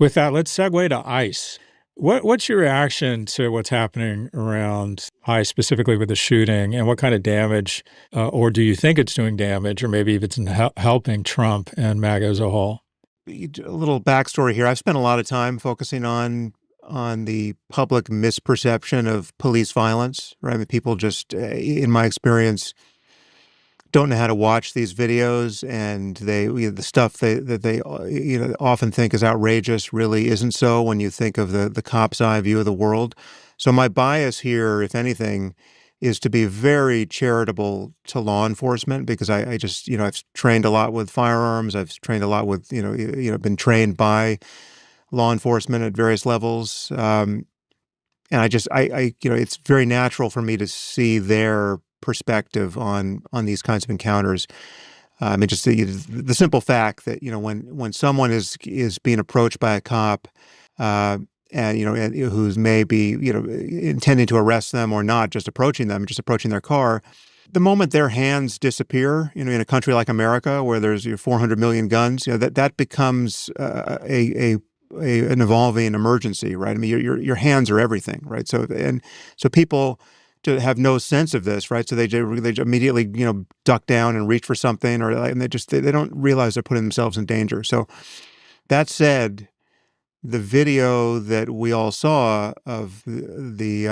With that, let's segue to ICE. What's your reaction to what's happening around ICE, specifically with the shooting, and what kind of damage, or do you think it's doing damage, or maybe if it's helping Trump and MAGA as a whole? A little backstory here. I've spent a lot of time focusing on the public misperception of police violence. Right, I mean, people just, in my experience, don't know how to watch these videos, and the stuff that they often think is outrageous really isn't so when you think of the cop's eye view of the world. So my bias here, if anything, is to be very charitable to law enforcement because I just I've trained a lot with firearms. I've trained a lot with been trained by law enforcement at various levels. And it's very natural for me to see their perspective on these kinds of encounters. I mean, just the simple fact that when someone is being approached by a cop, and who's maybe intending to arrest them or not, just approaching their car. The moment their hands disappear, in a country like America where there's 400 million guns, that becomes an evolving emergency, right? I mean, your hands are everything, right? So people to have no sense of this, right? So they immediately duck down and reach for something, and they don't realize they're putting themselves in danger. So that said, the video that we all saw of this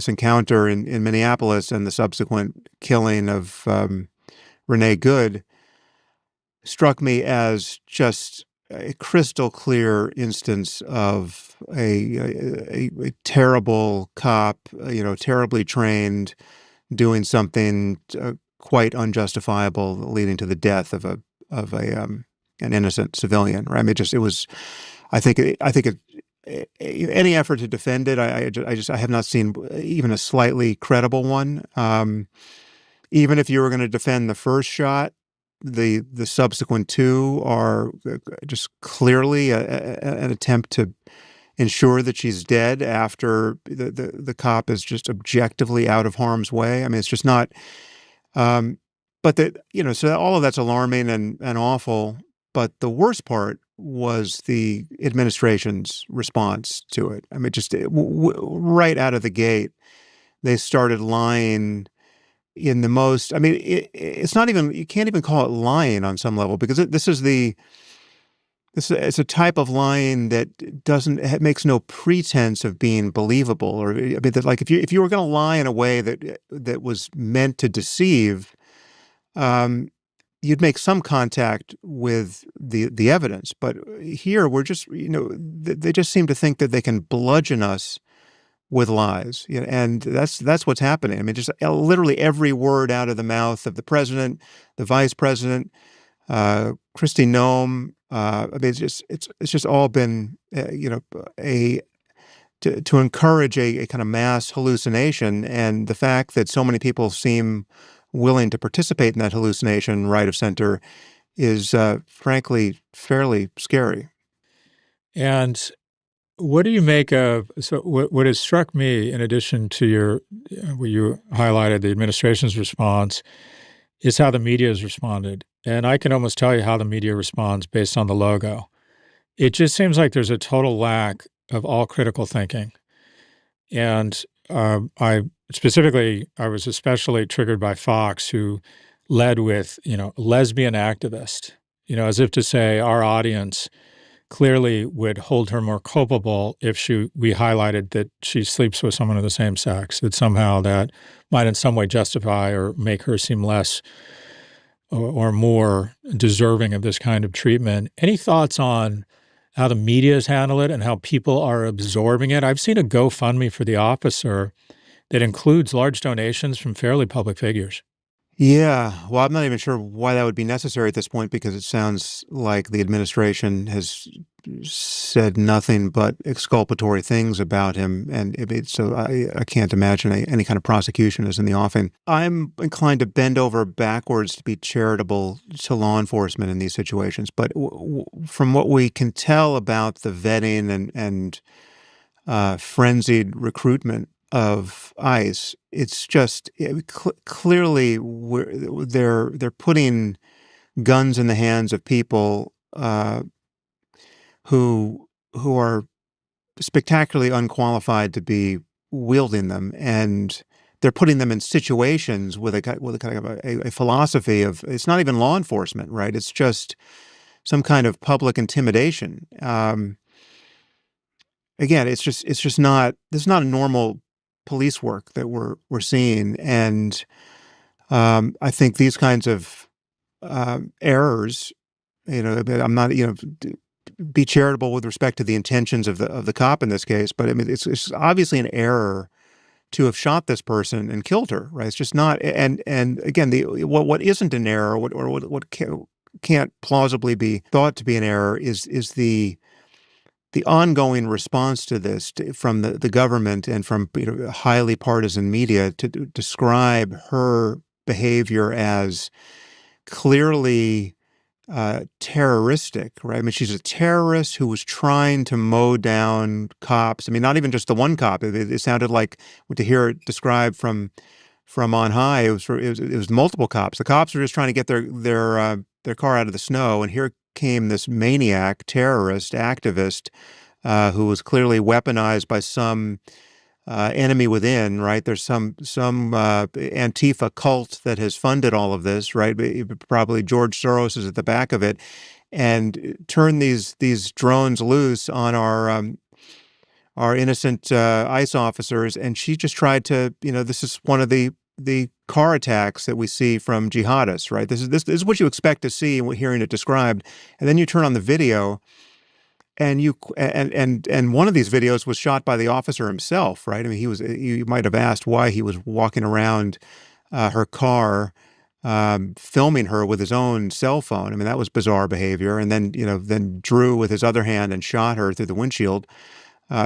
encounter in Minneapolis and the subsequent killing of Renee Good struck me as just a crystal clear instance of a terrible cop, terribly trained, doing something quite unjustifiable, leading to the death of an innocent civilian. Right? I mean, it was. I think any effort to defend it, I have not seen even a slightly credible one. Even if you were going to defend the first shot, the subsequent two are just clearly an attempt to ensure that she's dead after the cop is just objectively out of harm's way. I mean, it's just not. So all of that's alarming and awful. But the worst part was the administration's response to it. I mean, just right out of the gate, they started lying in the most. I mean, it's not even. You can't even call it lying on some level because it's a type of lying that makes no pretense of being believable. Or I mean, that like if you were going to lie in a way that was meant to deceive. You'd make some contact with the evidence, but here we're just they just seem to think that they can bludgeon us with lies, and that's what's happening. I mean, just literally every word out of the mouth of the president, the vice president, Kristi Noem. I mean, it's just all been to encourage a kind of mass hallucination, and the fact that so many people seem willing to participate in that hallucination right of center is frankly fairly scary. And what do you make of, so what has struck me in addition to where you highlighted the administration's response is how the media has responded. And I can almost tell you how the media responds based on the logo. It just seems like there's a total lack of all critical thinking. And I was especially triggered by Fox, who led with, lesbian activist, as if to say our audience clearly would hold her more culpable if we highlighted that she sleeps with someone of the same sex, that somehow that might in some way justify or make her seem less or more deserving of this kind of treatment. Any thoughts on how the media has handled it and how people are absorbing it? I've seen a GoFundMe for the officer that includes large donations from fairly public figures. Yeah, well, I'm not even sure why that would be necessary at this point because it sounds like the administration has said nothing but exculpatory things about him, and so I can't imagine any kind of prosecution is in the offing. I'm inclined to bend over backwards to be charitable to law enforcement in these situations, but from what we can tell about the vetting and frenzied recruitment of ICE, it's just clearly they're putting guns in the hands of people who are spectacularly unqualified to be wielding them, and they're putting them in situations with a kind of a philosophy of it's not even law enforcement, right? It's just some kind of public intimidation. Again, it's just not this is not a normal police work that we're seeing, and I think these kinds of errors, I'm not, be charitable with respect to the intentions of the cop in this case, but I mean, it's obviously an error to have shot this person and killed her, right? It's just not, and again, the what isn't an error, what can't plausibly be thought to be an error is the ongoing response to this from the government and from highly partisan media to describe her behavior as clearly terroristic, right? I mean, she's a terrorist who was trying to mow down cops. I mean, not even just the one cop. It sounded like to hear it described from on high. It was multiple cops. The cops were just trying to get their car out of the snow, and here came this maniac, terrorist, activist who was clearly weaponized by some enemy within, right? There's some Antifa cult that has funded all of this, right? Probably George Soros is at the back of it, and turn these drones loose on our innocent ICE officers. And she just tried to, this is one of the car attacks that we see from jihadists, right? This is what you expect to see hearing it described, and then you turn on the video. And one of these videos was shot by the officer himself, right? I mean, you might have asked why he was walking around her car, filming her with his own cell phone. I mean, that was bizarre behavior. And then drew with his other hand and shot her through the windshield,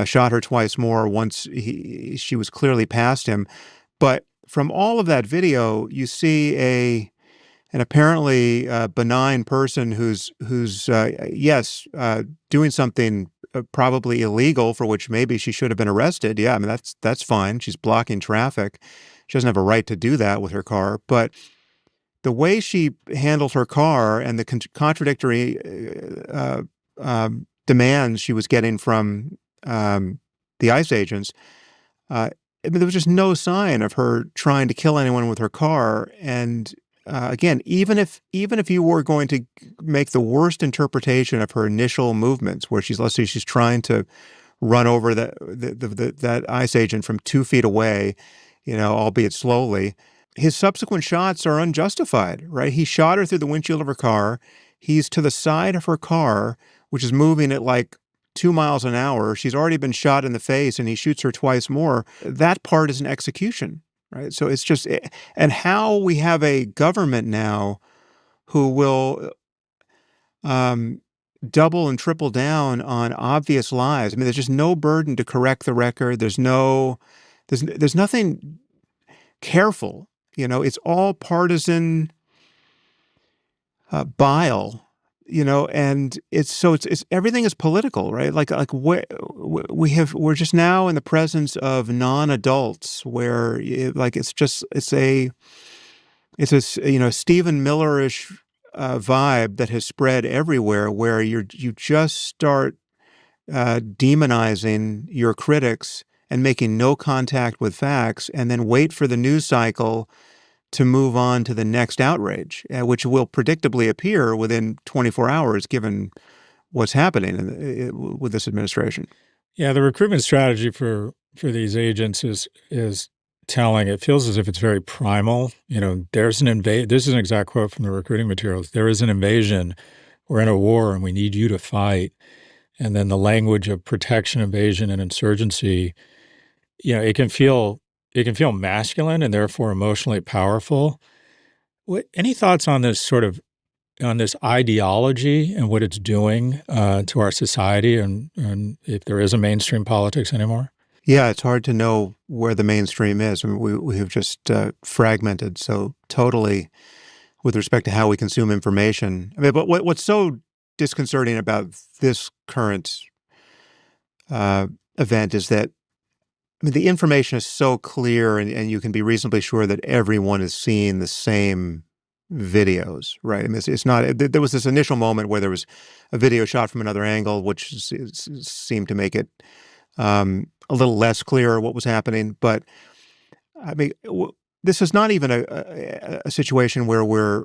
shot her twice more once she was clearly past him. But from all of that video, you see an apparently benign person who's yes, doing something probably illegal for which maybe she should have been arrested. Yeah, I mean that's fine. She's blocking traffic. She doesn't have a right to do that with her car. But the way she handled her car and the contradictory demands she was getting from the ICE agents, I mean, there was just no sign of her trying to kill anyone with her car. And again, even if you were going to make the worst interpretation of her initial movements, where let's say she's trying to run over that ICE agent from 2 feet away, albeit slowly, his subsequent shots are unjustified, right? He shot her through the windshield of her car. He's to the side of her car, which is moving at like 2 miles an hour. She's already been shot in the face, and he shoots her twice more. That part is an execution. Right. So it's just, and how we have a government now who will double and triple down on obvious lies. I mean, there's just no burden to correct the record. There's nothing careful. It's all partisan bile. And it's everything is political, right? We're just now in the presence of non-adults where it's a Stephen Miller-ish vibe that has spread everywhere, where you just start demonizing your critics and making no contact with facts, and then wait for the news cycle to move on to the next outrage, which will predictably appear within 24 hours, given what's happening with this administration. Yeah, the recruitment strategy for these agents is telling. It feels as if it's very primal. There's an This is an exact quote from the recruiting materials. There is an invasion. We're in a war, and we need you to fight. And then the language of protection, invasion, and insurgency. It can feel masculine and therefore emotionally powerful. Any thoughts on this on this ideology and what it's doing to our society, and if there is a mainstream politics anymore? Yeah, it's hard to know where the mainstream is. I mean, we have just fragmented so totally with respect to how we consume information. I mean, but what's so disconcerting about this current event is that, I mean, the information is so clear, and you can be reasonably sure that everyone is seeing the same videos, right? I mean, it's not. There was this initial moment where there was a video shot from another angle, which seemed to make it a little less clear what was happening. But I mean, this is not even a situation where we're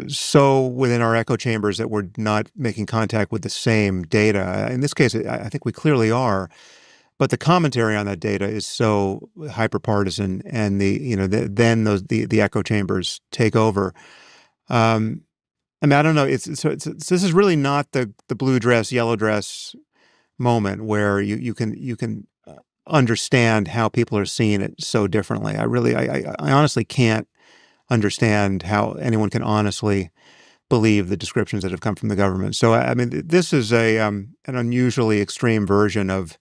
so within our echo chambers that we're not making contact with the same data. In this case, I think we clearly are. But the commentary on that data is so hyperpartisan, and then the echo chambers take over. I mean, I don't know. This is really not the blue dress, yellow dress moment where you can understand how people are seeing it so differently. I honestly can't understand how anyone can honestly believe the descriptions that have come from the government. So I mean, this is an unusually extreme version of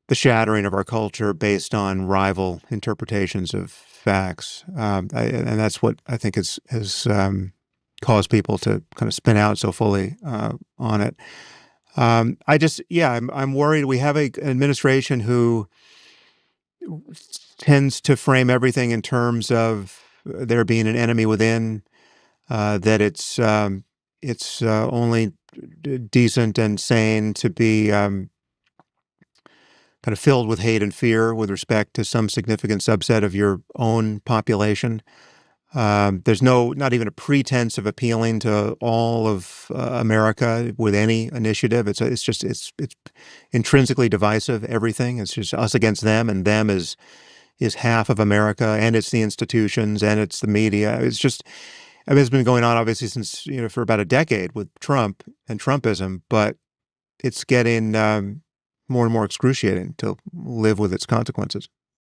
the shattering of our culture based on rival interpretations of facts, and that's what I think has caused people to kind of spin out so fully on it. I'm worried. We have an administration who tends to frame everything in terms of there being an enemy within, that it's only decent and sane to be kind of filled with hate and fear with respect to some significant subset of your own population. There's not even a pretense of appealing to all of America with any initiative. It's intrinsically divisive. Everything. It's just us against them, and them is half of America, and it's the institutions, and it's the media. I mean, it's been going on obviously since for about a decade with Trump and Trumpism, but it's getting more and more excruciating to live with its consequences.